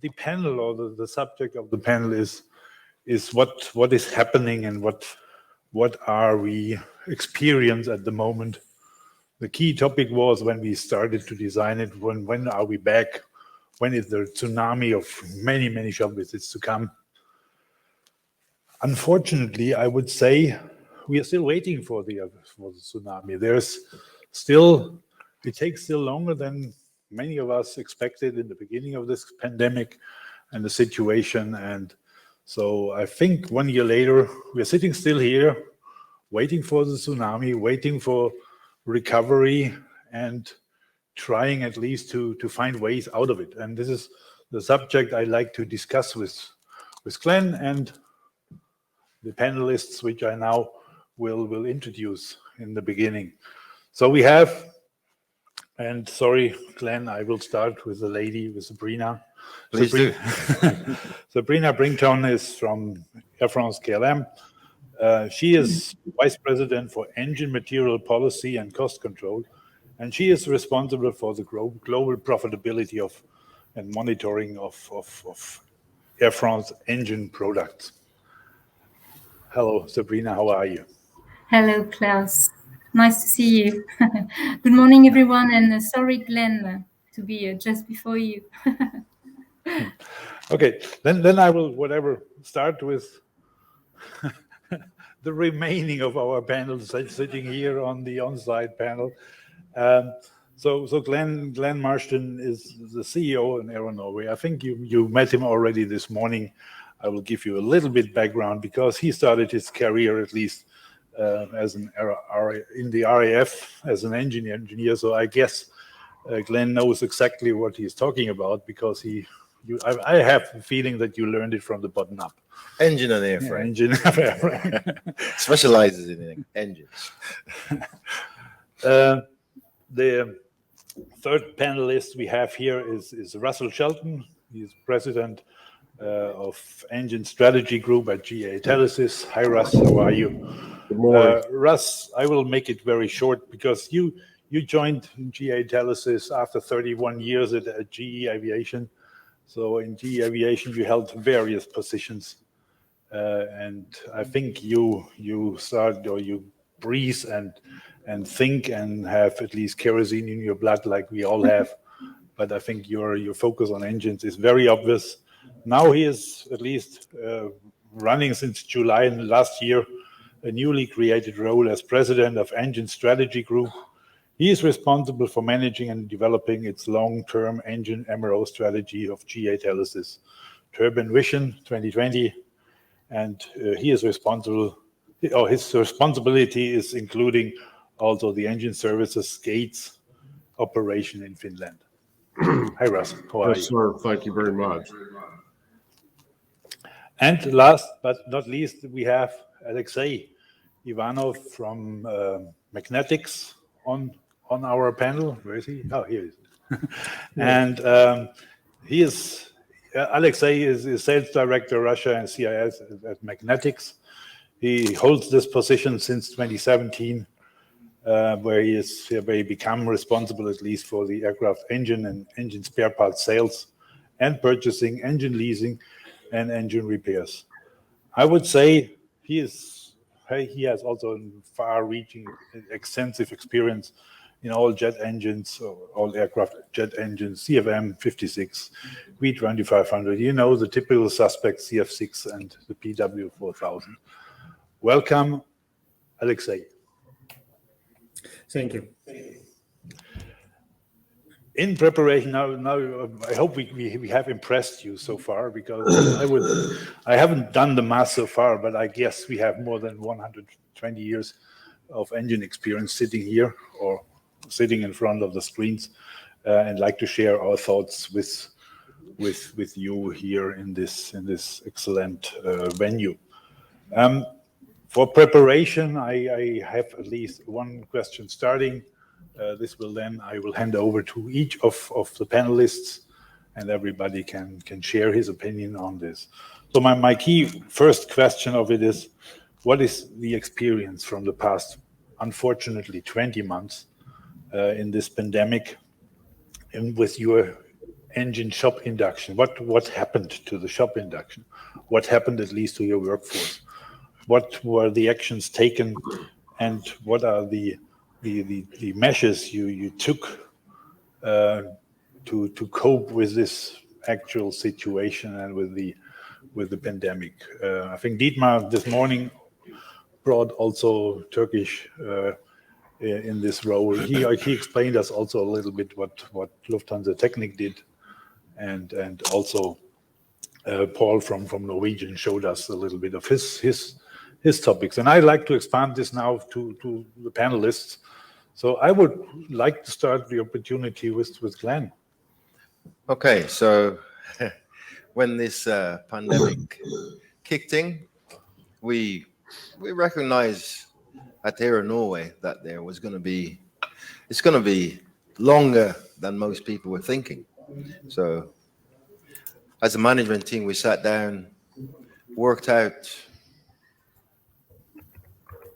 the panel, or the subject of the panel is what is happening and what are we experience at the moment. The key topic was when we started to design it, when are we back? When is the tsunami of many shop visits to come? Unfortunately, I would say we are still waiting for the tsunami. It takes still longer than many of us expected in the beginning of this pandemic and the situation. And so I think 1 year later, we're sitting still here, waiting for the tsunami, waiting for recovery, and trying at least to find ways out of it. And this is the subject I like to discuss with Glenn and the panelists, which I now will introduce in the beginning. So we have, and sorry, Glenn, I will start with the lady, with Sabrina. Please do. Sabrina Brington is from Air France KLM. She is Vice President for Engine Material Policy and Cost Control, and she is responsible for the global profitability and monitoring of Air France engine products. Hello, Sabrina, how are you? Hello, Klaus. Nice to see you. Good morning, everyone, and sorry, Glenn, to be just before you. Okay, then I will start with the remaining of our panel sitting here on the on-site panel. So Glenn Marston is the CEO in Aero Norway. I think you met him already this morning. I will give you a little bit background because he started his career at least in the RAF as an engineer. So I guess Glenn knows exactly what he's talking about because I have the feeling that you learned it from the bottom up. Engine and airframe. Engine and airframe. Specializes in engines. The third panelist we have here is Russell Shelton. He's president of Engine Strategy Group at GE Telesis. Hi, Russ. How are you? Good morning. Russ, I will make it very short because you joined GE Telesis after 31 years at GE Aviation. So in GE Aviation, you held various positions. And I think you start, or you breathe and think and have at least kerosene in your blood like we all have. But I think your focus on engines is very obvious. Now he is at least running since July last year a newly created role as president of Engine Strategy Group. He is responsible for managing and developing its long-term engine MRO strategy of GE Telesis, Turbine Vision 2020, and his responsibility is including also the engine services gates operation in Finland. Hi, Russ. How are you? Yes, sir. Thank you very much. And last but not least, we have Alexei Ivanov from Magnetics on our panel. Where is he? Oh, here he is. And Alexei is sales director Russia and CIS at Magnetics. He holds this position since 2017, where he become responsible at least for the aircraft engine and engine spare parts sales and purchasing, engine leasing, and engine repairs. I would say he has also far-reaching, extensive experience in all jet engines, or all aircraft jet engines, CFM 56, V2500. You know, the typical suspects, CF6 and the PW 4000. Welcome, Alexei. Thank you. In preparation now, I hope we have impressed you so far, because I haven't done the math so far, but I guess we have more than 120 years of engine experience sitting here or sitting in front of the screens, and like to share our thoughts with you here in this excellent venue. For preparation, I have at least one question starting. I will hand over to each of the panelists, and everybody can share his opinion on this. So my key first question of it is, what is the experience from the past, unfortunately, 20 months in this pandemic, and with your engine shop induction. What happened to the shop induction? What happened at least to your workforce? What were the actions taken, and what are the measures you took to cope with this actual situation and with the pandemic? I think Dietmar this morning brought also Turkish in this role. He explained us also a little bit what Lufthansa Technik did, and also Paul from Norwegian showed us a little bit of his topics. And I'd like to expand this now to the panelists. So I would like to start the opportunity with Glenn. Okay, so when this pandemic kicked in, we recognized at Air Norway that there was going to be, it's going to be longer than most people were thinking. So as a management team, we sat down, worked out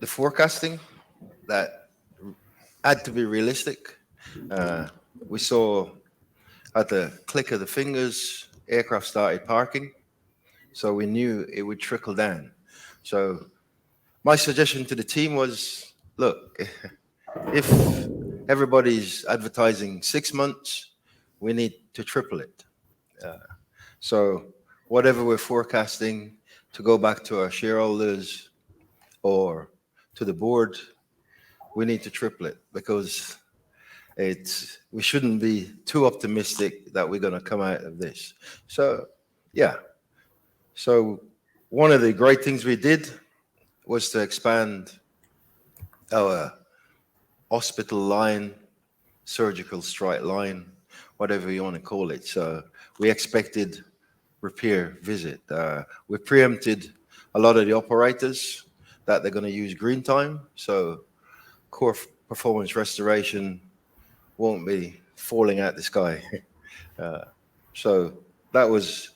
the forecasting that had to be realistic. We saw at the click of the fingers, aircraft started parking. So we knew it would trickle down. So my suggestion to the team was, look, if everybody's advertising 6 months, we need to triple it. So whatever we're forecasting, to go back to our shareholders or to the board, we need to triple it, because we shouldn't be too optimistic that we're going to come out of this. So yeah. So one of the great things we did was to expand our hospital line, surgical strike line, whatever you want to call it. So we expected repair visit. We preempted a lot of the operators that they're going to use green time. So core performance restoration won't be falling out the sky. So that was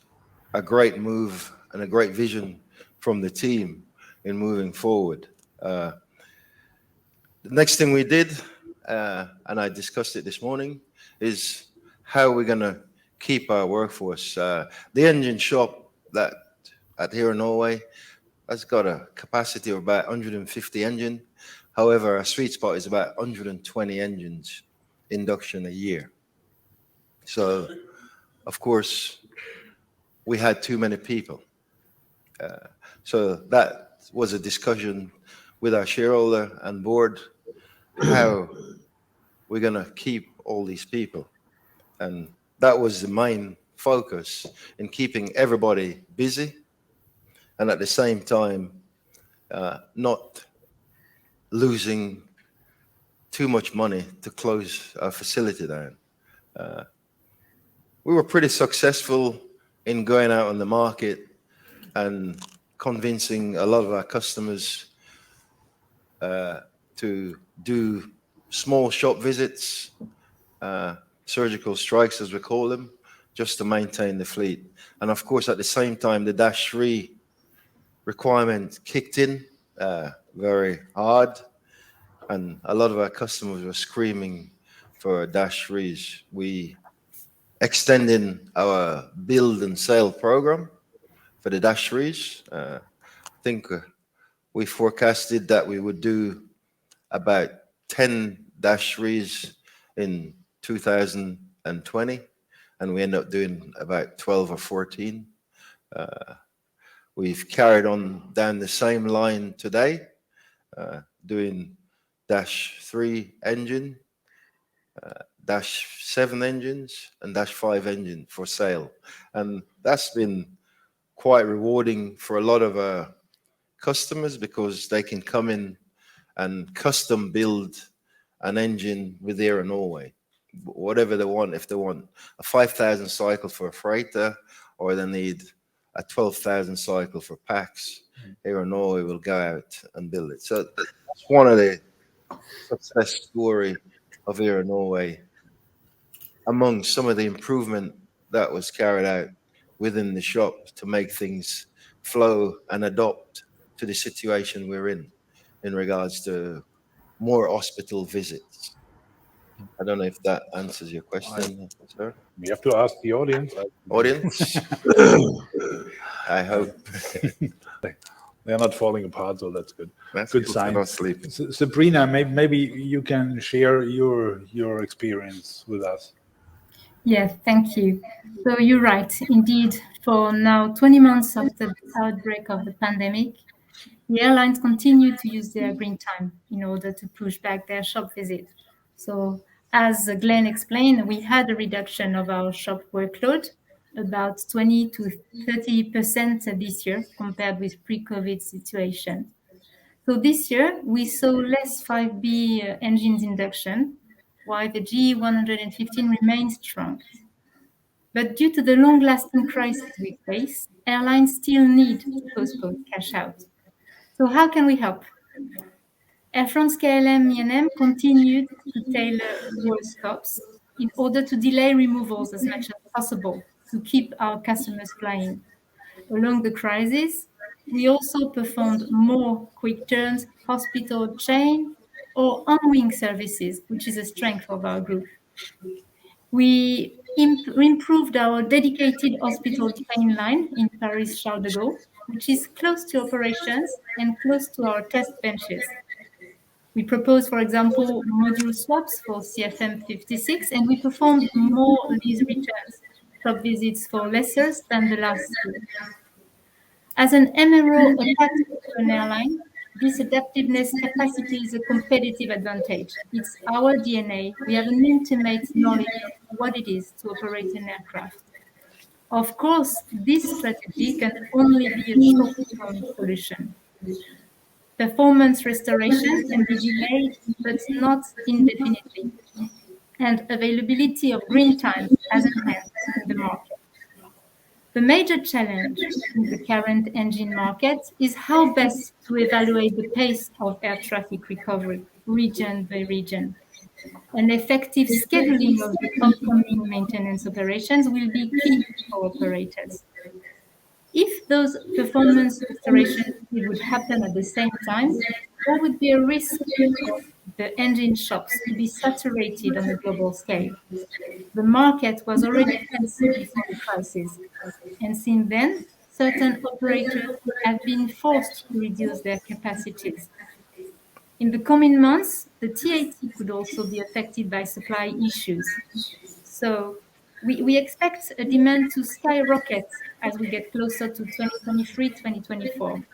a great move and a great vision from the team in moving forward. The next thing we did, and I discussed it this morning, is how we're going to keep our workforce. The engine shop that here in Norway has got a capacity of about 150 engines. However, our sweet spot is about 120 engines induction a year. So, of course, we had too many people. So that was a discussion with our shareholder and board, how we're going to keep all these people. And that was the main focus, in keeping everybody busy and at the same time not losing too much money to close our facility down. We were pretty successful in going out on the market and convincing a lot of our customers to do small shop visits, surgical strikes as we call them, just to maintain the fleet. And of course, at the same time, the Dash 3 requirement kicked in very hard, and a lot of our customers were screaming for Dash 3s. We extended our build and sale program for the Dash 3s. I think we forecasted that we would do about 10 Dash 3s in 2020, and we ended up doing about 12 or 14. We've carried on down the same line today, doing Dash 3 engine, Dash 7 engines, and Dash 5 engine for sale. And that's been quite rewarding for a lot of our customers, because they can come in and custom build an engine with Air Norway, whatever they want. If they want a 5,000 cycle for a freighter, or they need a 12,000 cycle for packs, Air Norway will go out and build it. So that's one of the success story of Air Norway, among some of the improvement that was carried out within the shop to make things flow and adapt to the situation we're in regards to more hospital visits. I don't know if that answers your question, sir. We have to ask the audience. Audience? I hope. They're not falling apart, so that's good. That's Good good. sign. Not sleeping. Sabrina, maybe you can share your experience with us. Yes, thank you. So you're right. Indeed, for now 20 months after the outbreak of the pandemic, the airlines continue to use their green time in order to push back their shop visit. So as Glenn explained, we had a reduction of our shop workload, about 20 to 30% this year compared with pre-COVID situation. So this year, we saw less 5B engines induction, while the GE115 remains strong. But due to the long-lasting crisis we face, airlines still need to postpone cash out. So how can we help? Air France KLM E&M continued to tailor work scopes in order to delay removals as much as possible to keep our customers flying. Along the crisis, we also performed more quick turns, hospital chain, or on-wing services, which is a strength of our group. We improved our dedicated hospital train line in Paris Charles de Gaulle, which is close to operations and close to our test benches. We proposed, for example, module swaps for CFM 56, and we performed more lease returns, shop visits for lessors than the last year. As an MRO attached to an airline, this adaptiveness capacity is a competitive advantage. It's our DNA. We have an intimate knowledge of what it is to operate an aircraft. Of course, this strategy can only be a short-term solution. Performance restoration can be delayed, but not indefinitely. And availability of green time has enhanced in the market. The major challenge in the current engine market is how best to evaluate the pace of air traffic recovery, region by region. An effective scheduling of the upcoming maintenance operations will be key for operators. If those performance restorations would happen at the same time, there would be a risk of the engine shops to be saturated on a global scale. The market was already tense before the crisis, and since then, certain operators have been forced to reduce their capacities. In the coming months, the TAT could also be affected by supply issues. So we expect a demand to skyrocket as we get closer to 2023, 2024.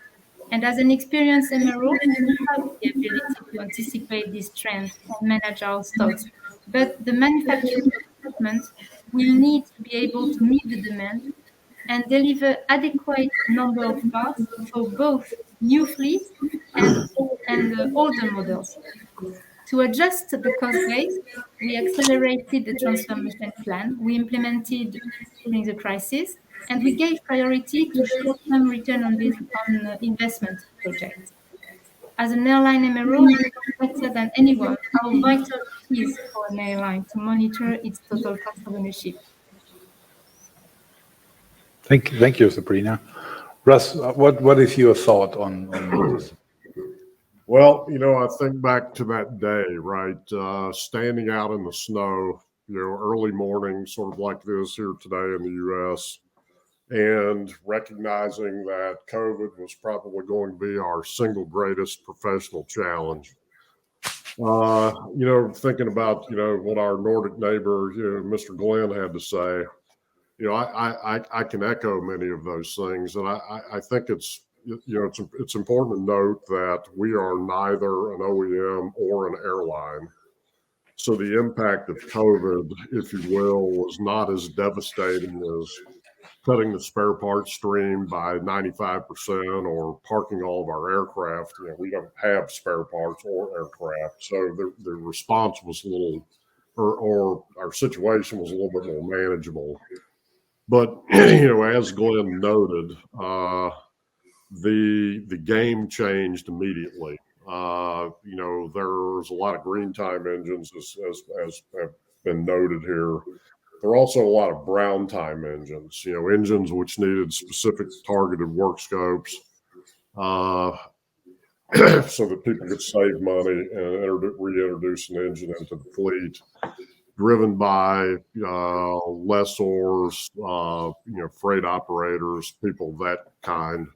And as an experienced MRO, we have the ability to anticipate this trend and manage our stocks. But the manufacturing equipment will need to be able to meet the demand and deliver adequate number of parts for both new fleet and older models. To adjust the cost base, we accelerated the transformation plan we implemented during the crisis, and we gave priority to short-term return on investment projects. As an airline MRO, you know better than anyone how vital it is for an airline to monitor its total cost of ownership. Thank you, Sabrina. Russ, what is your thought on this? Well, I think back to that day, right? Standing out in the snow, early morning, sort of like this here today in the U.S., and recognizing that COVID was probably going to be our single greatest professional challenge. Thinking about, what our Nordic neighbor, Mr. Glenn had to say, I can echo many of those things. And I think it's important to note that we are neither an OEM or an airline. So the impact of COVID, if you will, was not as devastating as cutting the spare parts stream by 95% or parking all of our aircraft. We don't have spare parts or aircraft. So the response was a little, or our situation was a little bit more manageable. But, as Glenn noted, the game changed immediately. There's a lot of green time engines, as have been noted here. There are also a lot of brown time engines, engines which needed specific targeted work scopes. so that people could save money and reintroduce an engine into the fleet, driven by lessors, freight operators, people of that kind.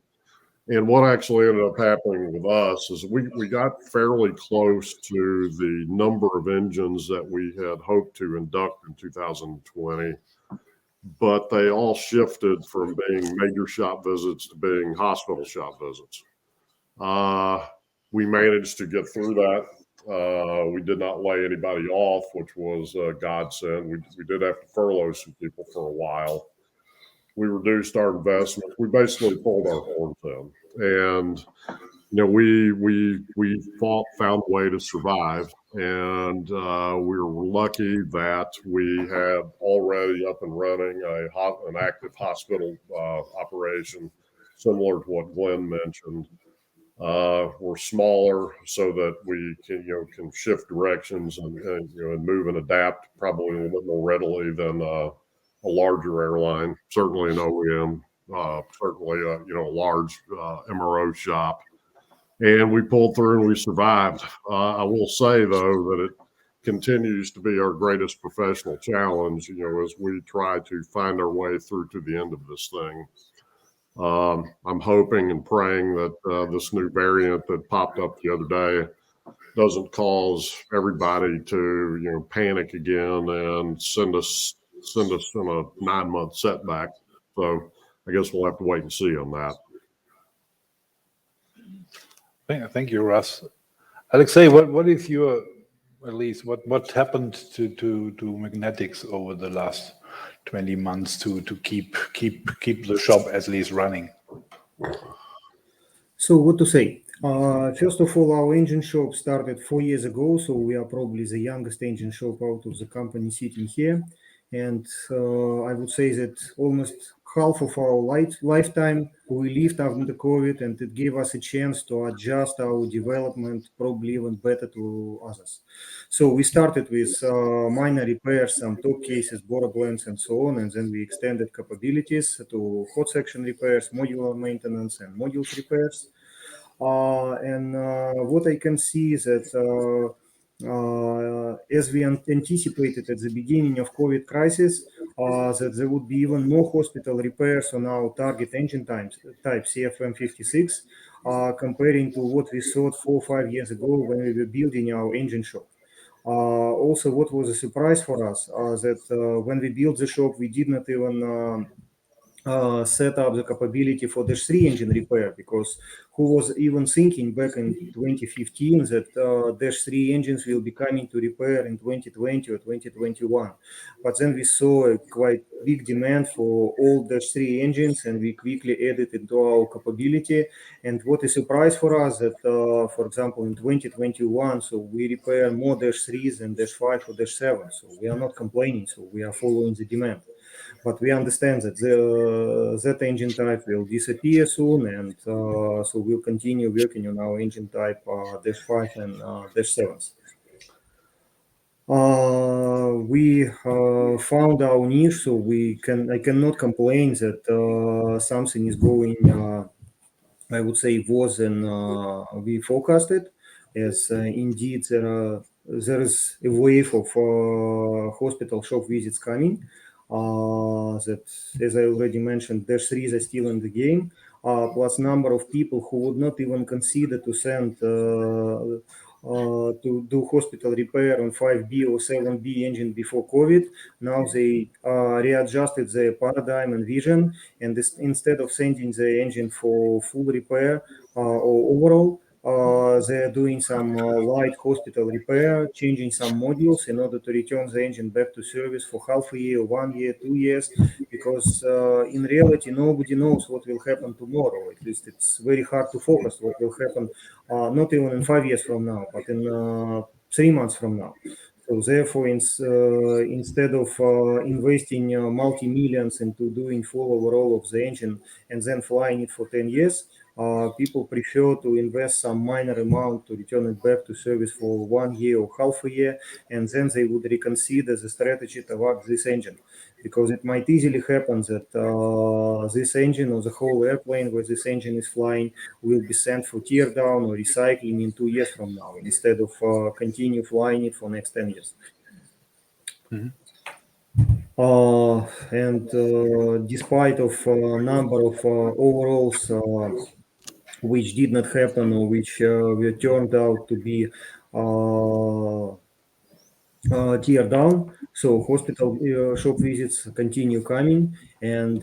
And what actually ended up happening with us is we got fairly close to the number of engines that we had hoped to induct in 2020, but they all shifted from being major shop visits to being hospital shop visits. We managed to get through that. We did not lay anybody off, which was a godsend. We did have to furlough some people for a while. We reduced our investment. We basically pulled our horns in, and we found a way to survive. And we were lucky that we had already up and running an active hospital operation, similar to what Glenn mentioned. We're smaller so that we can shift directions and move and adapt probably a little bit more readily than a larger airline, certainly an OEM, certainly a large MRO shop. And we pulled through and we survived. I will say though that it continues to be our greatest professional challenge, as we try to find our way through to the end of this thing. I'm hoping and praying that this new variant that popped up the other day doesn't cause everybody to panic again and send us in a 9-month setback. So I guess we'll have to wait and see on that. Thank you, Russ. Alexei, what is your, at least what happened to magnetics over the last 20 months to keep the shop at least running? So what to say? First of all, our engine shop started 4 years ago, so we are probably the youngest engine shop out of the company sitting here. And I would say that almost half of our lifetime we lived after COVID, and it gave us a chance to adjust our development probably even better to others. So we started with minor repairs, some top cases, border blends, and so on, and then we extended capabilities to hot section repairs, modular maintenance, and modules repairs. And what I can see is that as we anticipated at the beginning of COVID crisis, that there would be even more hospital repairs on our target engine type CFM56, comparing to what we thought 4 or 5 years ago when we were building our engine shop. Also, what was a surprise for us that when we built the shop, we did not even set up the capability for Dash 3 engine repair, because who was even thinking back in 2015 that Dash 3 engines will be coming to repair in 2020 or 2021. But then we saw a quite big demand for all Dash 3 engines, and we quickly added it to our capability. And what a surprise for us that, for example, in 2021, so we repair more Dash 3s than Dash 5 or Dash 7. So we are not complaining, so we are following the demand. But we understand that that engine type will disappear soon, and so we'll continue working on our engine type Dash 5 and Dash 7s. We found our niche, so I cannot complain that something is going, I would say, worse than we forecasted, as indeed there is a wave of hospital shop visits coming. That, as I already mentioned, Dash 3s are still in the game, plus number of people who would not even consider to send to do hospital repair on 5B or 7B engine before COVID. Now they readjusted their paradigm and vision, and instead of sending the engine for full repair or overall, they're doing some light hospital repair, changing some modules in order to return the engine back to service for half a year, 1 year, 2 years, because in reality, nobody knows what will happen tomorrow. At least it's very hard to focus what will happen, not even in 5 years from now, but in 3 months from now. So therefore, instead of investing multi-millions into doing full overhaul of the engine and then flying it for 10 years, people prefer to invest some minor amount to return it back to service for 1 year or half a year, and then they would reconsider the strategy towards this engine, because it might easily happen that this engine or the whole airplane where this engine is flying will be sent for tear down or recycling in 2 years from now, instead of continue flying it for next 10 years. And despite of number of overalls which did not happen or which were turned out to be tear down, so hospital shop visits continue coming, and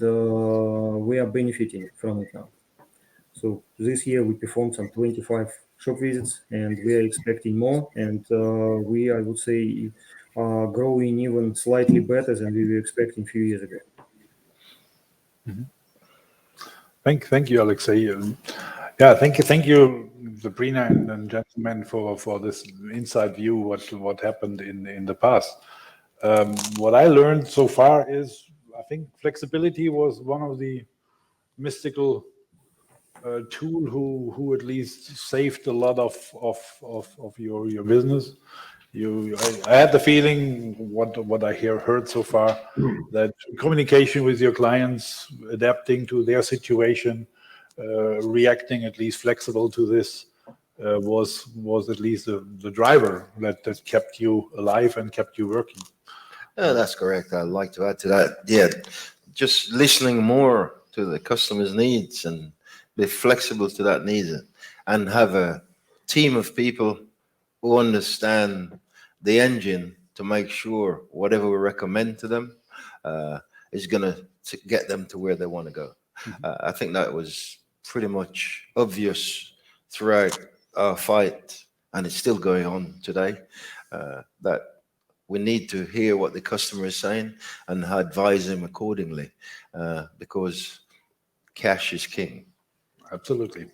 we are benefiting from it now. So this year we performed some 25 shop visits, and we are expecting more, and we, I would say, growing even slightly better than we were expecting a few years ago. Thank you, Alexei. Yeah, thank you, Sabrina and gentlemen, for this inside view what happened in the past. What I learned so far is, I think flexibility was one of the mystical tool who at least saved a lot of your business. I had the feeling what I heard so far, that communication with your clients, adapting to their situation, reacting at least flexible to this, was at least the driver that kept you alive and kept you working. That's correct. I'd like to add to that. Yeah, just listening more to the customer's needs and be flexible to that need, and have a team of people who understand the engine to make sure whatever we recommend to them is going to get them to where they want to go. I think that was pretty much obvious throughout our fight, and it's still going on today, that we need to hear what the customer is saying and advise them accordingly, because cash is king. Absolutely.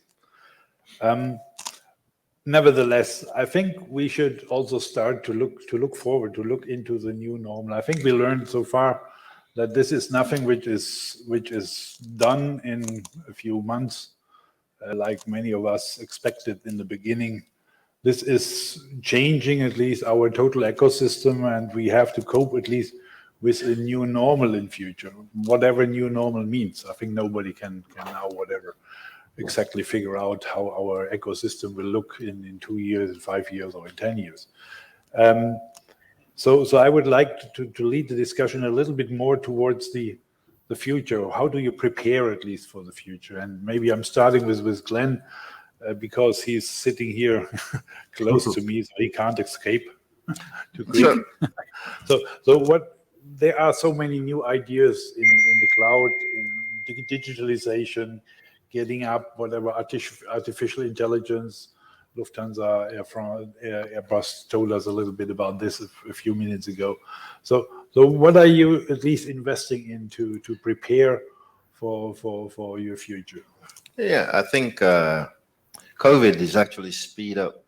Nevertheless, I think we should also start to look forward, to look into the new normal. I think we learned so far that this is nothing which is done in a few months, like many of us expected in the beginning. This is changing at least our total ecosystem, and we have to cope at least with a new normal in future, whatever new normal means. I think nobody can now whatever exactly figure out how our ecosystem will look in 2 years, in 5 years, or in 10 years. So I would like to lead the discussion a little bit more towards the future. How do you prepare at least for the future? And maybe I'm starting with Glenn, because he's sitting here close to me, so he can't escape to Greek. So what? There are so many new ideas in the cloud, in digitalization, getting up, whatever, artificial intelligence. Lufthansa, Airbus told us a little bit about this a few minutes ago. So what are you at least investing into to prepare for your future? Yeah, I think COVID is actually speed up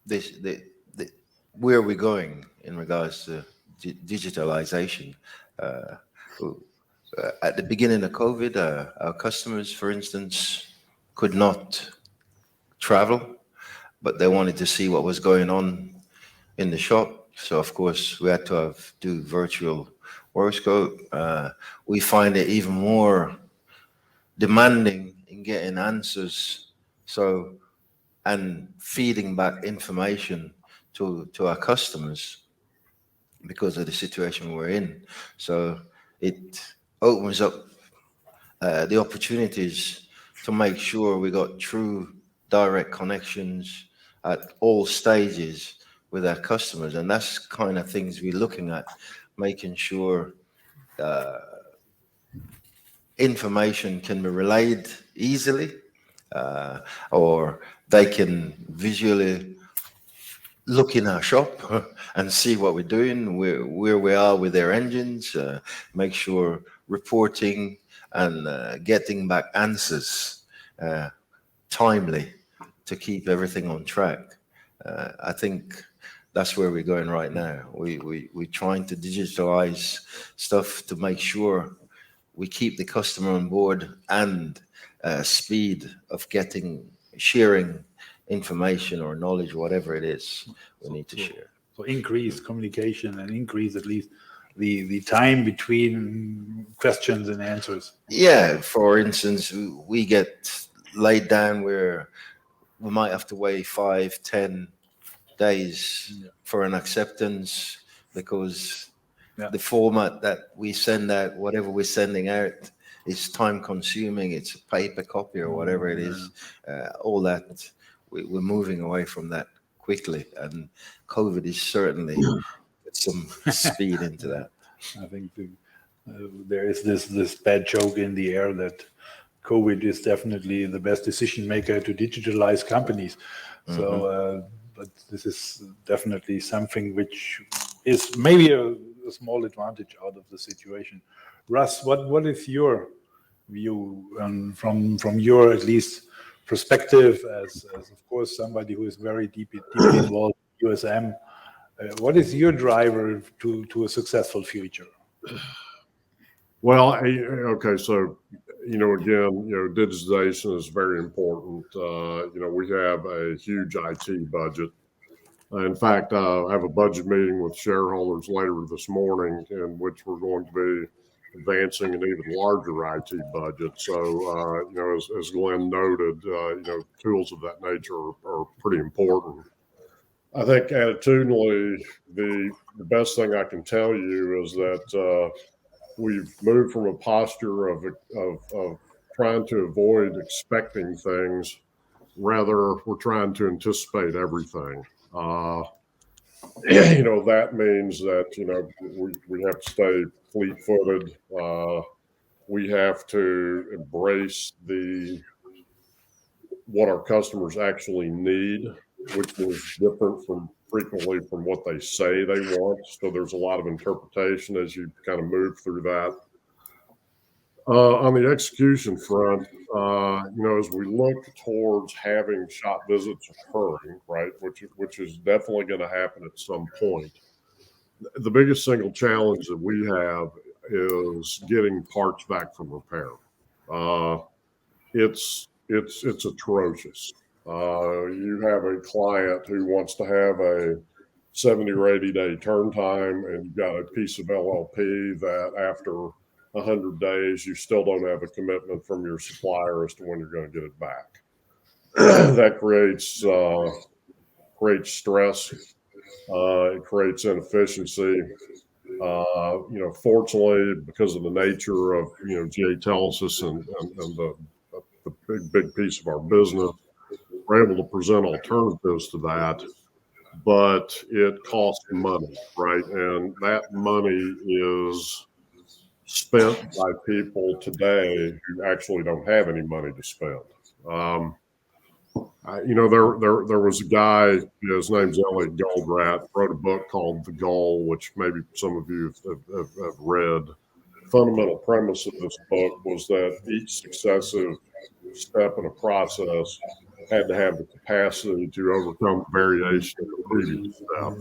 this where we're going in regards to digitalization. At the beginning of COVID, our customers, for instance, could not travel, but they wanted to see what was going on in the shop. So, of course, we had to do virtual workscope. We find it even more demanding in getting answers, and feeding back information to our customers because of the situation we're in. So it opens up the opportunities to make sure we got true direct connections at all stages with our customers. And that's kind of things we're looking at, making sure information can be relayed easily, or they can visually look in our shop and see what we're doing, where we are with their engines, make sure reporting and getting back answers timely to keep everything on track. I think that's where we're going right now. We're trying to digitalize stuff to make sure we keep the customer on board, and speed of sharing information or knowledge, whatever it is we need to share. So increase communication and increase at least the time between questions and answers. Yeah, for instance, we get laid down where we might have to wait 5-10 days for an acceptance because the format that we send out, whatever we're sending out, is time consuming. It's a paper copy or whatever it is. All that, we're moving away from that quickly, and COVID is certainly put some speed into that. I think there is this bad joke in the air that COVID is definitely the best decision maker to digitalize companies. So, but this is definitely something which is maybe a small advantage out of the situation. Russ, what is your view from your at least perspective as of course somebody who is very deeply involved in USM? What is your driver to a successful future? Well, okay, so again, digitization is very important. We have a huge IT budget. In fact, I have a budget meeting with shareholders later this morning in which we're going to be advancing an even larger IT budget. So, as Glenn noted, tools of that nature are pretty important. I think attitudinally, the best thing I can tell you is that we've moved from a posture of trying to avoid expecting things. Rather, we're trying to anticipate everything. That means that, we have to stay fleet-footed. We have to embrace what our customers actually need, which is different frequently from what they say they want. So there's a lot of interpretation as you kind of move through that. On the execution front, as we look towards having shop visits occurring, right, which is definitely going to happen at some point, the biggest single challenge that we have is getting parts back from repair. It's atrocious. You have a client who wants to have a 70 or 80 day turn time, and you've got a piece of LLP that after 100 days, you still don't have a commitment from your supplier as to when you're going to get it back. That creates stress. It creates inefficiency. Fortunately, because of the nature of GA Telesis and the big piece of our business, we're able to present alternatives to that, but it costs money, right? And that money is spent by people today who actually don't have any money to spend. There was a guy, his name's Elliot Goldratt, wrote a book called The Goal, which maybe some of you have read. The fundamental premise of this book was that each successive step in a process had to have the capacity to overcome variation in the previous step.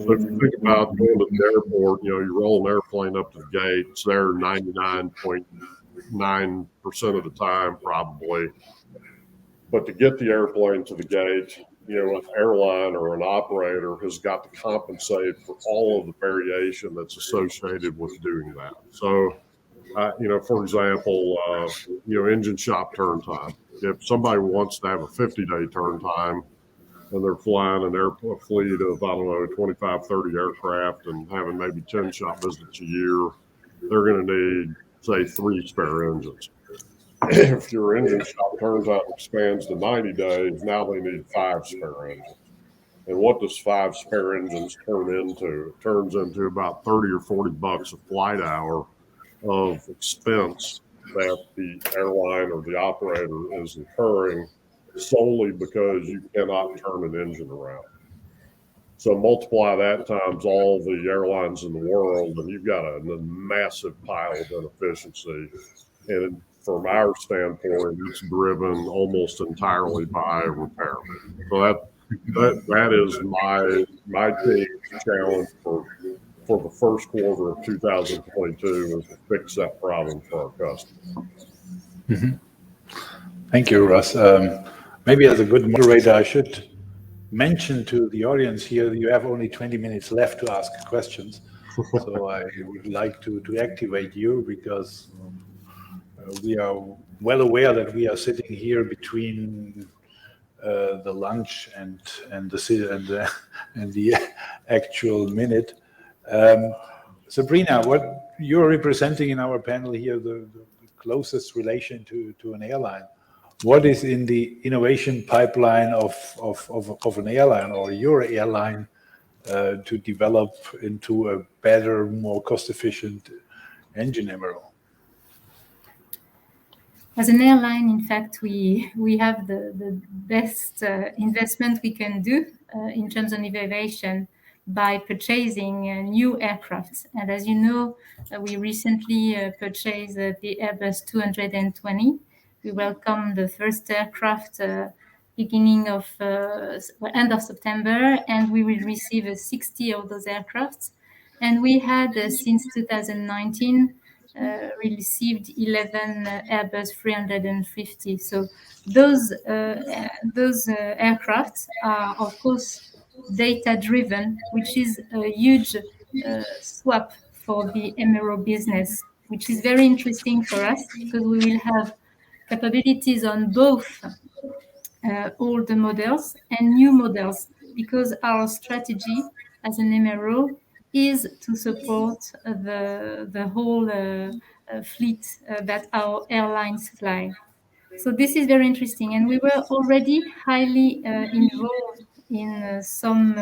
So if you think about going to the airport, you roll an airplane up to the gate, it's there 99.9% of the time probably. But to get the airplane to the gate, an airline or an operator has got to compensate for all of the variation that's associated with doing that. So, for example, engine shop turn time. If somebody wants to have a 50-day turn time and they're flying a fleet of, 25, 30 aircraft and having maybe 10 shop visits a year, they're going to need, say, 3 spare engines. If your engine shop turn time expands to 90 days, now they need 5 spare engines. And what does 5 spare engines turn into? It turns into about $30 or $40 a flight hour of expense that the airline or the operator is incurring solely because you cannot turn an engine around. So multiply that times all the airlines in the world, and you've got a massive pile of inefficiency. And from our standpoint, it's driven almost entirely by repair. So that is my team's challenge for for the first quarter of 2022 is to fix that problem for our customers. Thank you, Russ. Maybe as a good moderator, I should mention to the audience here, you have only 20 minutes left to ask questions. So I would like to activate you because we are well aware that we are sitting here between the lunch and the actual minute. Sabrina, what you're representing in our panel here, the closest relation to an airline. What is in the innovation pipeline of an airline or your airline to develop into a better, more cost-efficient engine MRO? As an airline, in fact, we have the best investment we can do in terms of innovation by purchasing new aircraft. And as you know, we recently purchased the Airbus 220. We welcomed the first aircraft beginning of end of September, and we will receive 60 of those aircraft. And we had since 2019 received 11 Airbus 350. So those aircraft are, of course, data-driven, which is a huge swap for the MRO business, which is very interesting for us because we will have capabilities on both older models and new models, because our strategy as an MRO is to support the whole fleet that our airlines fly. So this is very interesting. And we were already highly involved in some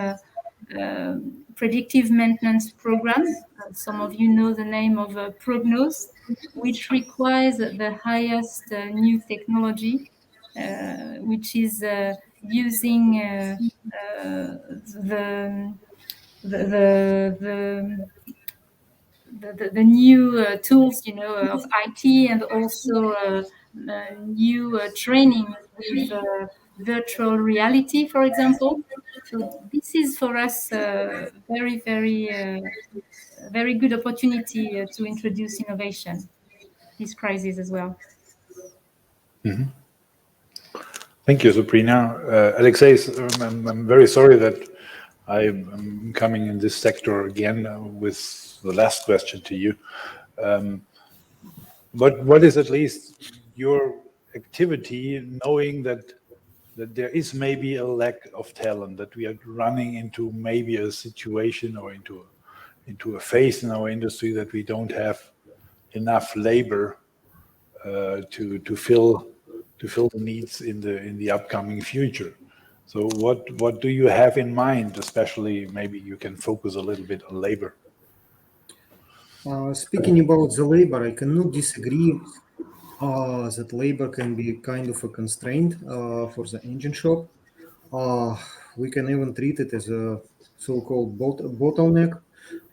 predictive maintenance program. Some of you know the name of Prognos, which requires the highest new technology, which is using the new tools, of IT, and also new training with virtual reality, for example. So this is for us very, very good opportunity to introduce innovation this crisis as well. Mm-hmm. Thank you, Sabrina. Alexei, I'm very sorry that I'm coming in this sector again with the last question to you. But what is at least your activity, knowing that there is maybe a lack of talent, that we are running into maybe a situation or into a phase in our industry that we don't have enough labor to fill the needs in the upcoming future. So what do you have in mind, especially maybe you can focus a little bit on labor? Speaking about the labor, I cannot disagree that labor can be kind of a constraint for the engine shop. We can even treat it as a so-called bottleneck.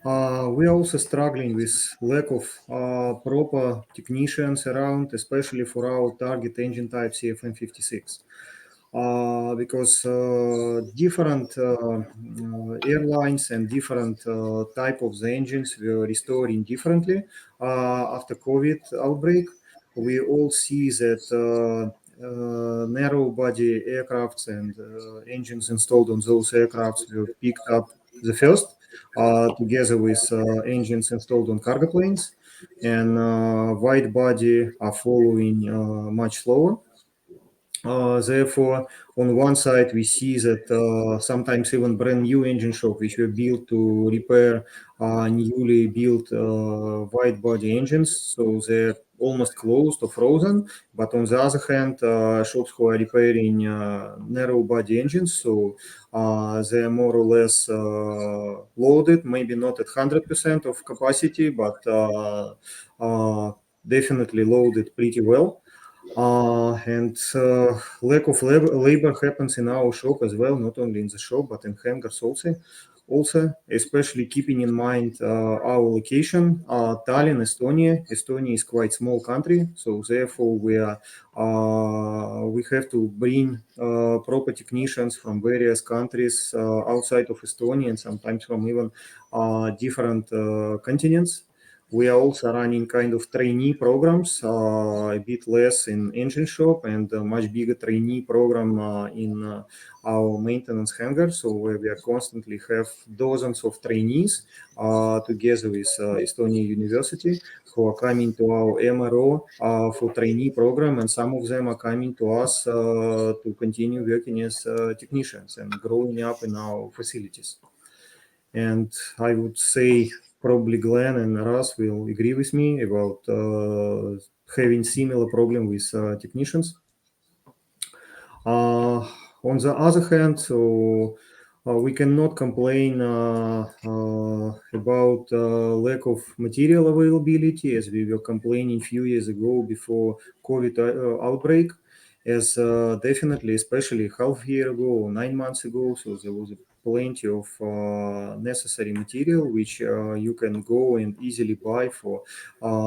We are also struggling with lack of proper technicians around, especially for our target engine type CFM56. Because different airlines and different type of the engines were restoring differently after COVID outbreak. We all see that narrow body aircrafts and engines installed on those aircrafts were picked up the first, together with engines installed on cargo planes, and wide body are following much slower. Therefore, on one side, we see that sometimes even brand new engine shop, which were built to repair newly built wide body engines, so they're almost closed or frozen. But on the other hand, shops who are repairing narrow body engines, so they're more or less loaded, maybe not at 100% of capacity, but definitely loaded pretty well. And lack of labor happens in our shop as well, not only in the shop, but in hangars also. also, especially keeping in mind our location, Tallinn, Estonia. Estonia is quite small country, so therefore we have to bring proper technicians from various countries outside of Estonia and sometimes from even different continents. We are also running kind of trainee programs, a bit less in engine shop and a much bigger trainee program in our maintenance hangar. So where we are constantly have dozens of trainees together with Estonia University who are coming to our MRO for trainee program, and some of them are coming to us to continue working as technicians and growing up in our facilities. And I would say probably Glenn and Ras will agree with me about having similar problem with technicians. On the other hand, so we cannot complain about lack of material availability, as we were complaining a few years ago before COVID outbreak, as definitely, especially half a year ago or 9 months ago, so there was plenty of necessary material which you can go and easily buy for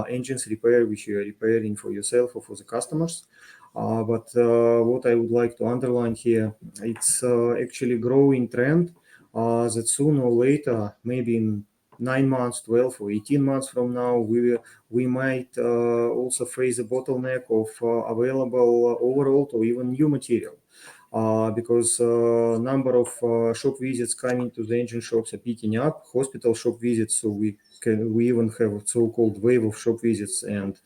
engines repair, which you are repairing for yourself or for the customers. But what I would like to underline here, it's actually growing trend that sooner or later, maybe in 9 months, 12 or 18 months from now, we might also face a bottleneck of available overall or even new material. Because number of shop visits coming to the engine shops are picking up, hospital shop visits, so we even have a so-called wave of shop visits, and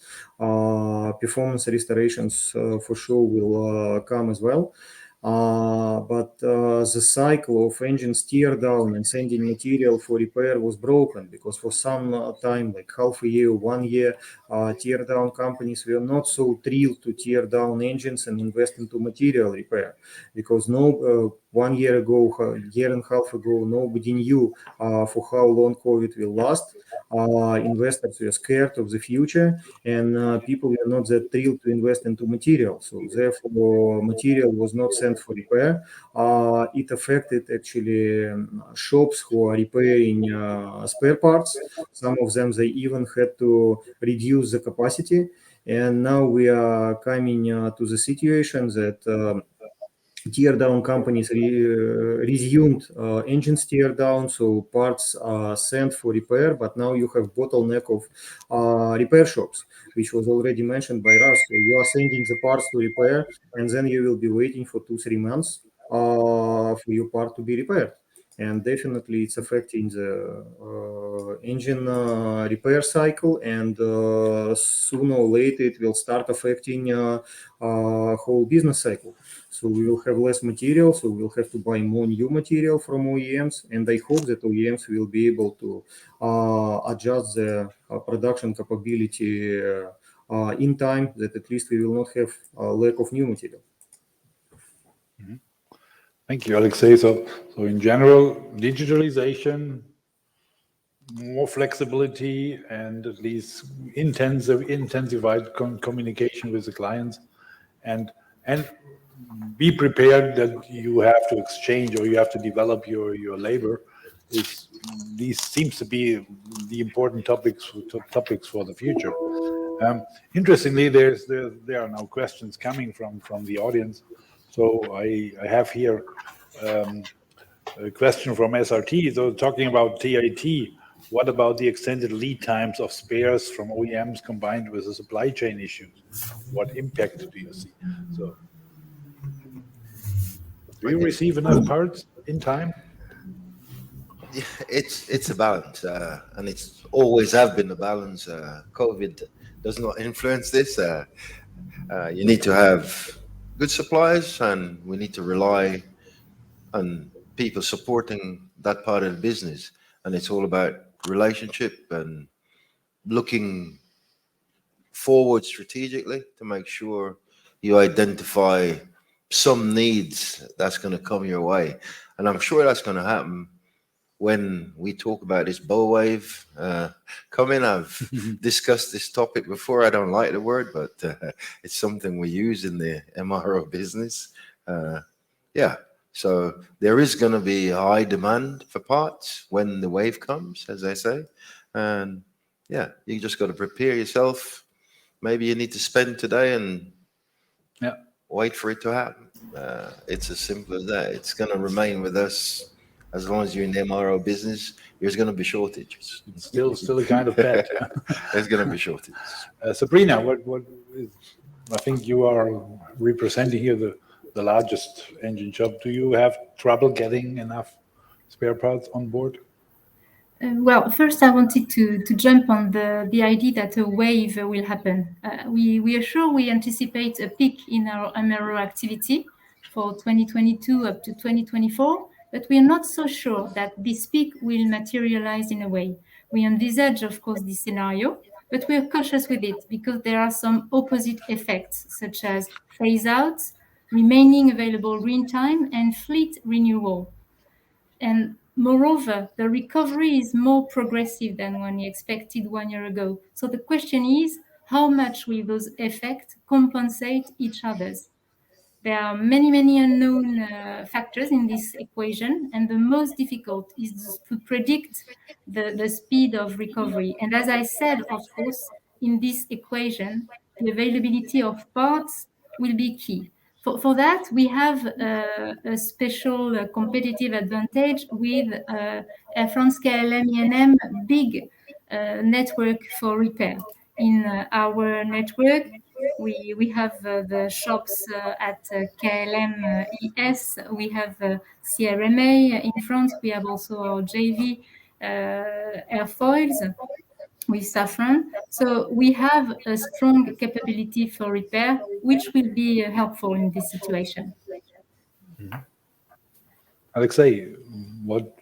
performance restorations for sure will come as well. But the cycle of engines tear down and sending material for repair was broken, because for some time, like half a year, 1 year, tear down companies were not so thrilled to tear down engines and invest into material repair, because 1 year ago, year and a half ago, nobody knew for how long COVID will last. Investors were scared of the future, and people were not that thrilled to invest into material. So therefore, material was not sent for repair. It affected actually shops who are repairing spare parts. Some of them, they even had to reduce the capacity. And now we are coming to the situation that tear down companies resumed engines tear down, so parts are sent for repair, but now you have bottleneck of repair shops, which was already mentioned by Russ. So you are sending the parts to repair, and then you will be waiting for 2-3 months for your part to be repaired. And definitely it's affecting the engine repair cycle, and sooner or later it will start affecting whole business cycle. So we will have less material, so we'll have to buy more new material from OEMs, and I hope that OEMs will be able to adjust their production capability in time, that at least we will not have a lack of new material. Thank you, Alexei. So in general, digitalization, more flexibility, and at least intensified communication with the clients, and be prepared that you have to exchange or you have to develop your labor. These seems to be the important topics for the future. Interestingly, there are now questions coming from the audience. So I have here a question from SRT. So talking about TAT, what about the extended lead times of spares from OEMs combined with the supply chain issues? What impact do you see? So do you receive enough parts in time? It's a balance, and it's always have been a balance. COVID does not influence this. You need to have good suppliers, and we need to rely on people supporting that part of the business. And it's all about relationship and looking forward strategically to make sure you identify some needs that's going to come your way. And I'm sure that's going to happen when we talk about this bow wave coming. I've discussed this topic before. I don't like the word, but it's something we use in the MRO business. Yeah, So there is going to be high demand for parts when the wave comes, as they say. And yeah, you just got to prepare yourself. Maybe you need to spend today and wait for it to happen. It's as simple as that. It's going to remain with us as long as you're in the MRO business. There's going to be shortages. It's still a kind of bet. Yeah. There's going to be shortages. Sabrina, what is, I think you are representing here the largest engine shop. Do you have trouble getting enough spare parts on board? Well, first I wanted to jump on the idea that a wave will happen. We are sure we anticipate a peak in our MRO activity for 2022 up to 2024, but we are not so sure that this peak will materialize in a way. We envisage, of course, this scenario, but we are cautious with it because there are some opposite effects, such as phase-outs, remaining available green time, and fleet renewal. And moreover, the recovery is more progressive than when we expected 1 year ago. So the question is, how much will those effects compensate each other's? There are many unknown factors in this equation, and the most difficult is to predict the speed of recovery. And as I said, of course, in this equation, the availability of parts will be key. For that, we have a special competitive advantage with Air France KLM E&M big network for repair. In our network, we have the shops at KLM ES, we have CRMA in France, we have also our JV airfoils with Safran. So we have a strong capability for repair, which will be helpful in this situation. Alexei, what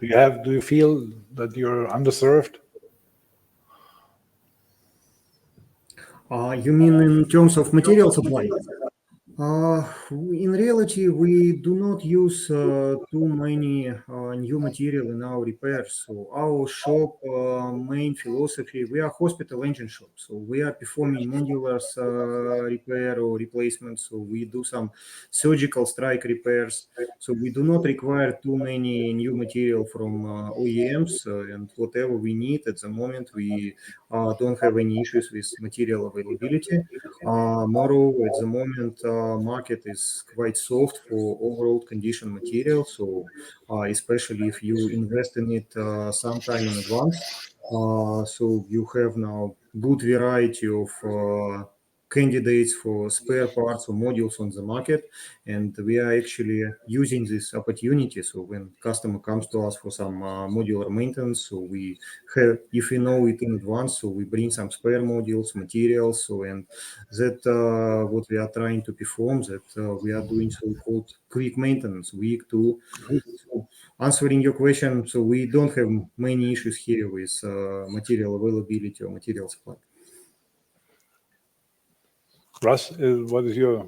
do you have? Do you feel that you're underserved? You mean in terms of material supply? In reality, we do not use too many new material in our repairs. So our shop main philosophy, we are hospital engine shop. So we are performing modulars repair or replacement. So we do some surgical strike repairs. So we do not require too many new material from OEMs, and whatever we need at the moment, we don't have any issues with material availability. Moreover, at the moment, market is quite soft for overall condition material. So especially if you invest in it sometime in advance, so you have now good variety of candidates for spare parts or modules on the market, and we are actually using this opportunity. So when customer comes to us for some modular maintenance, so we have, if we know it in advance, so we bring some spare modules, materials, so and that what we are trying to perform, that we are doing so-called quick maintenance, week 2. So answering your question, so we don't have many issues here with material availability or material supply. Russ, what is your?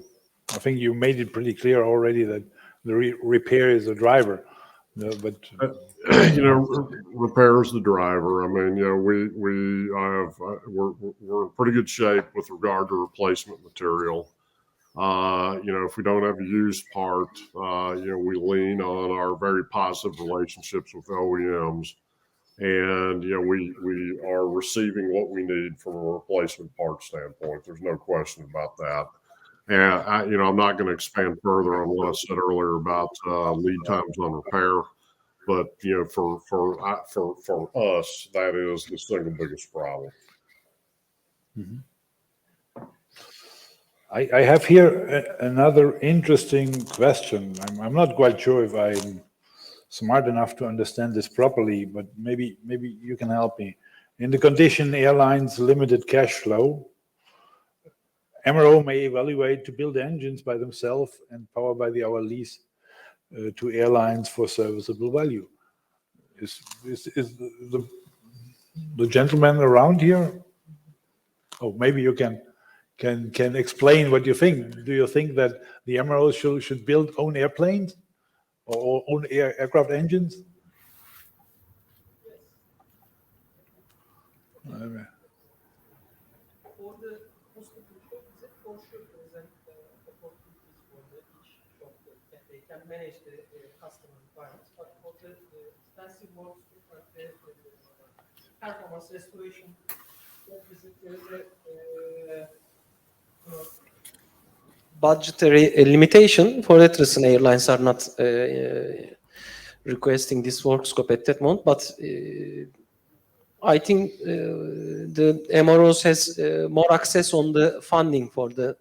I think you made it pretty clear already that the repair is a driver, but repair is the driver. I mean, we're in pretty good shape with regard to replacement material. If we don't have a used part, we lean on our very positive relationships with OEMs. And, we are receiving what we need from a replacement part standpoint. There's no question about that. And, I'm not going to expand further on what I said earlier about lead times on repair. But, for us, that is the single biggest problem. Mm-hmm. I have here another interesting question. I'm not quite sure if I'm smart enough to understand this properly, but maybe you can help me. In the condition airlines limited cash flow, MRO may evaluate to build engines by themselves and power by the hour lease to airlines for serviceable value. Is the gentleman around here? Oh, maybe you can explain what you think. Do you think that the MROs should build own airplanes or own aircraft engines? For the hospital shop, is it for sure present opportunities for each shop that can they can manage the customer requirements. But for the expensive works, like the performance restoration, there is budgetary limitation. For that reason, airlines are not requesting this work scope at that moment. But I think the MROs has more access on the funding for the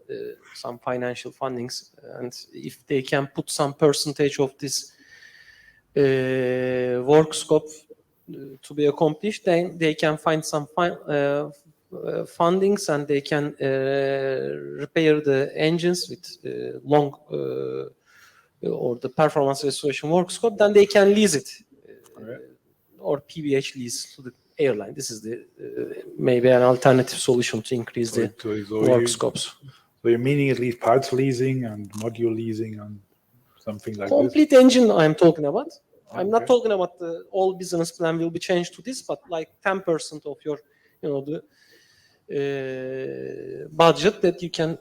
some financial fundings, and if they can put some percentage of this work scope to be accomplished, then they can find some fundings, and they can repair the engines with long or the performance restoration work scope. Then they can lease it or PBH lease to the airline. This is the maybe an alternative solution to increase the work scopes. So you're meaning at least parts leasing and module leasing and something like Complete this? engine I'm talking about. I'm not Okay. talking about the all business plan will be changed to this, but like 10% of your, the budget that you can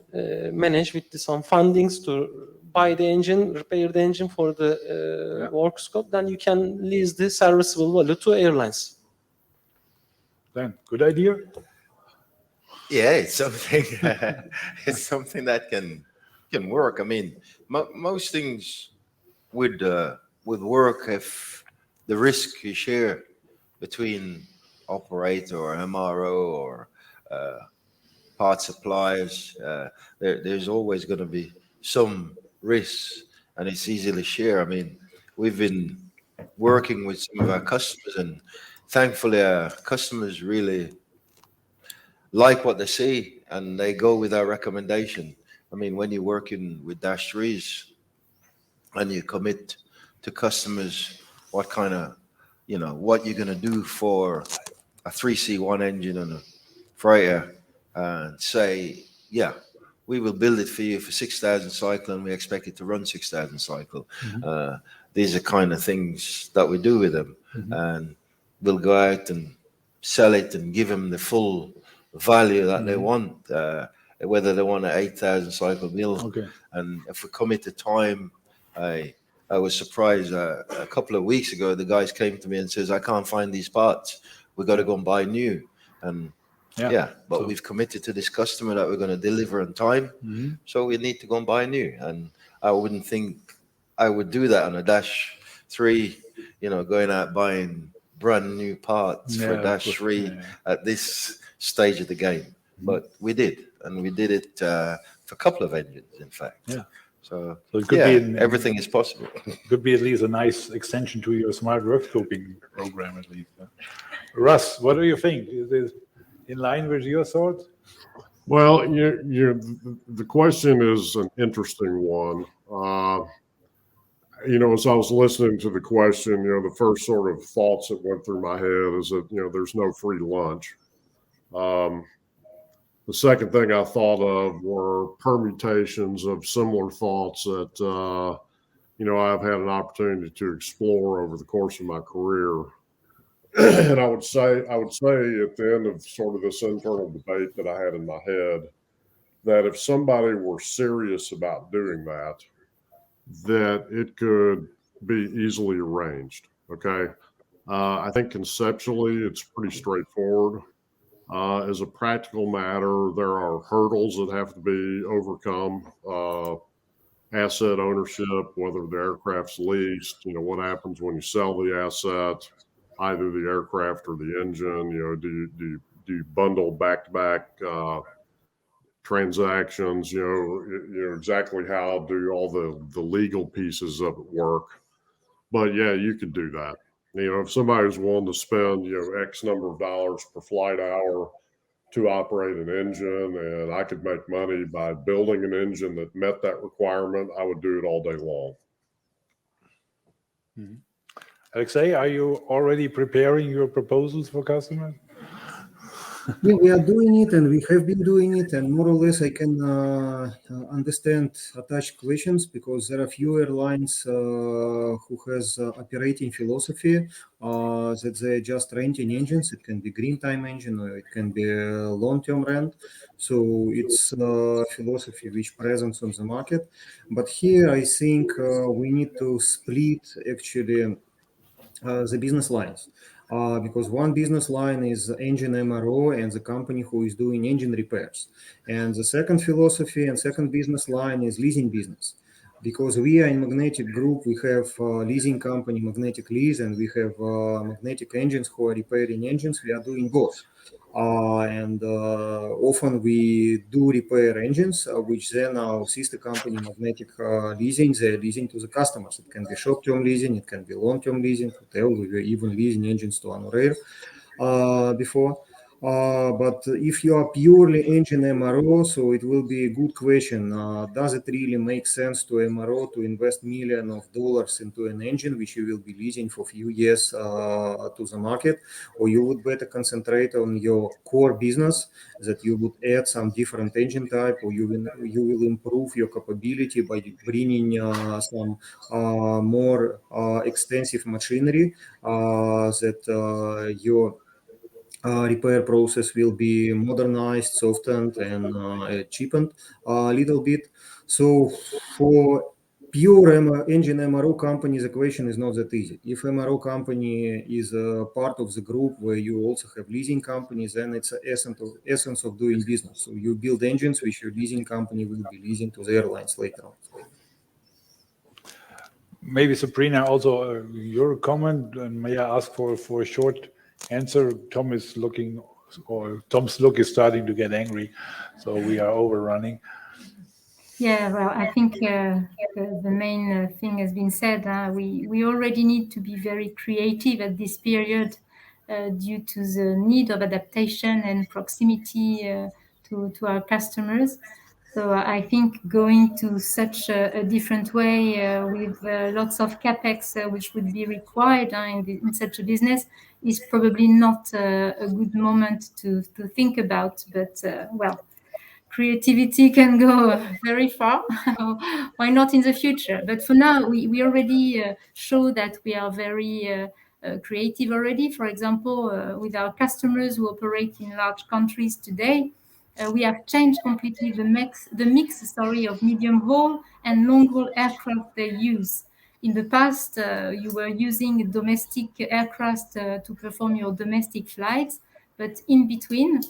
manage with some fundings to buy the engine, repair the engine for the work scope. Then you can lease the serviceable value to airlines. Then good idea. Yeah, it's something. It's something that can work. I mean, most things would work if the risk you share between operator or MRO or part suppliers. There's always going to be some risks, and it's easily shared. I mean, we've been working with some of our customers, and thankfully our customers really like what they see, and they go with our recommendation. I mean, when you're working with Dash 3s and you commit to customers what kind of, what you're going to do for a 3C1 engine and a freighter, and say, yeah, we will build it for you for 6,000 cycle, and we expect it to run 6,000 cycle. These are kind of things that we do with them, and we'll go out and sell it and give them the full value that they want, whether they want an 8,000 cycle build. Okay. And if we commit to time, I was surprised a couple of weeks ago, the guys came to me and says, I can't find these parts. We got to go and buy new. And but we've committed to this customer that we're going to deliver on time. So we need to go and buy new. And I wouldn't think I would do that on a Dash 3, going out buying brand new parts for Dash 3 at this stage of the game. But we did, and we did it for a couple of engines, in fact. Yeah. So it could be everything is possible. Could be at least a nice extension to your smart work scoping program, at least. Russ, what do you think? Is this in line with your thoughts? Well, the question is an interesting one. As I was listening to the question, the first sort of thoughts that went through my head is that, there's no free lunch. The second thing I thought of were permutations of similar thoughts that, I've had an opportunity to explore over the course of my career. And I would say at the end of sort of this internal debate that I had in my head, that if somebody were serious about doing that it could be easily arranged. Okay. I think conceptually it's pretty straightforward. As a practical matter, there are hurdles that have to be overcome. Asset ownership, whether the aircraft's leased, what happens when you sell the asset, either the aircraft or the engine, do you bundle back-to-back transactions, exactly how do all the legal pieces of it work. But yeah, you could do that. If somebody's willing to spend, X number of dollars per flight hour to operate an engine, and I could make money by building an engine that met that requirement, I would do it all day long. Alexei, are you already preparing your proposals for customers? Yeah, we are doing it, and we have been doing it, and more or less I can understand attached questions, because there are few airlines who has operating philosophy that they just renting engines. It can be green time engine, or it can be a long-term rent. So it's a philosophy which presents on the market. But here I think we need to split actually the business lines. Because one business line is engine MRO and the company who is doing engine repairs. And the second philosophy and second business line is leasing business. Because we are in Magnetic Group, we have leasing company, Magnetic Lease, and we have Magnetic Engines who are repairing engines. We are doing both. And often we do repair engines, which then our sister company, Magnetic Leasing, they're leasing to the customers. It can be short-term leasing, it can be long-term leasing. Hotel, we were even leasing engines to Honorair before. But if you are purely engine MRO, so it will be a good question. Does it really make sense to MRO to invest millions of dollars into an engine which you will be leasing for a few years to the market? Or you would better concentrate on your core business, that you would add some different engine type, or you will improve your capability by bringing some more extensive machinery that your repair process will be modernized, softened, and cheapened a little bit. So for pure engine MRO company, the question is not that easy. If MRO company is a part of the group where you also have leasing companies, then it's the essence of doing business. So you build engines which your leasing company will be leasing to the airlines later on. Maybe Sabrina, also your comment, and may I ask for a short answer? Tom's look is starting to get angry, so we are overrunning. Yeah, well, I think the main thing has been said. We already need to be very creative at this period due to the need of adaptation and proximity to our customers. So I think going to such a different way with lots of capex, which would be required in such a business, is probably not a good moment to think about. But well, creativity can go very far. Why not in the future? But for now, we already show that we are very creative already. For example, with our customers who operate in large countries today, we have changed completely the mix of medium haul and long haul aircraft they use. In the past, you were using domestic aircraft to perform your domestic flights, but in between,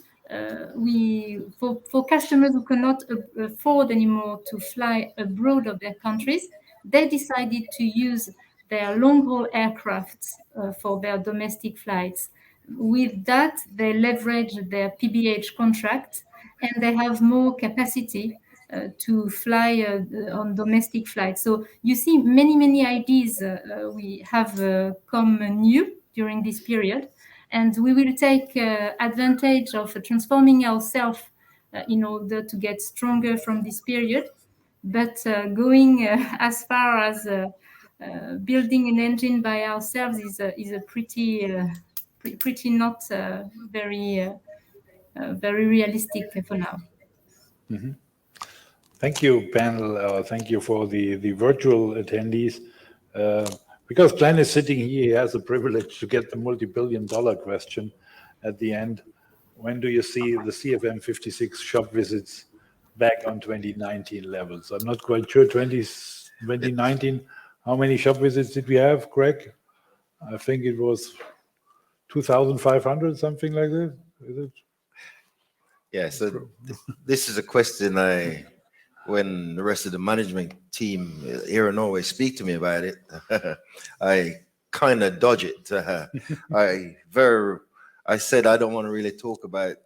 for customers who cannot afford anymore to fly abroad of their countries, they decided to use their long-haul aircraft for their domestic flights. With that, they leverage their PBH contract, and they have more capacity to fly on domestic flights. So you see many ideas we have come new during this period, and we will take advantage of transforming ourselves in order to get stronger from this period. But going as far as building an engine by ourselves is a pretty not very realistic for now. Mm-hmm. Thank you, panel. Thank you for the virtual attendees. Because Glenn is sitting here, he has the privilege to get the multi-billion-dollar question at the end. When do you see the CFM56 shop visits back on 2019 levels? I'm not quite sure. 2019, how many shop visits did we have, Greg? I think it was 2,500, something like that. Is it? Yeah, so this is a question when the rest of the management team here in Norway speak to me about it, I kind of dodge it. I said I don't want to really talk about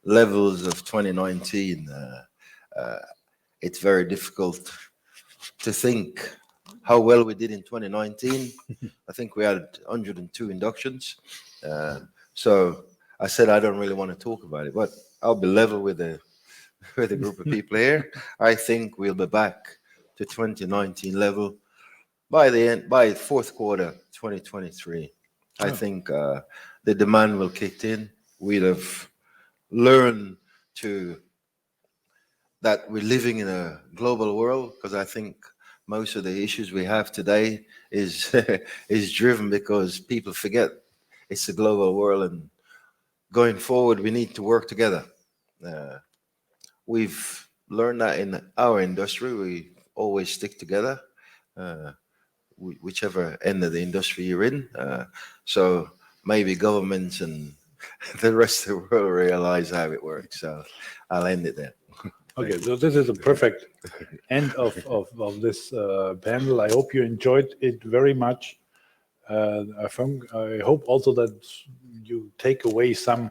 levels of 2019. It's very difficult to think how well we did in 2019. I think we had 102 inductions. So I said I don't really want to talk about it, but I'll be level with a group of people here. I think we'll be back to 2019 level by fourth quarter 2023. I think the demand will kick in. we'd have learned that we're living in a global world, because I think most of the issues we have today is is driven because people forget it's a global world, and going forward we need to work together. We've learned that in our industry, we always stick together, whichever end of the industry you're in. So maybe governments and the rest of the world realize how it works. So I'll end it there. Okay, so this is a perfect end of this panel. I hope you enjoyed it very much. I hope also that you take away some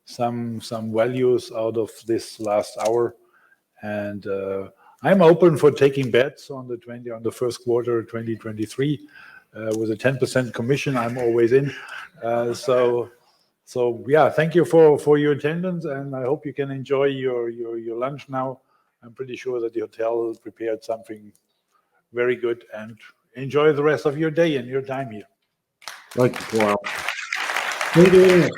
values out of this last hour. And I'm open for taking bets on the first quarter 2023 with a 10% commission. I'm always in. So yeah, thank you for your attendance, and I hope you can enjoy your lunch now. I'm pretty sure that the hotel prepared something very good, and enjoy the rest of your day and your time here. Thank you, Klaus. Thank you very much.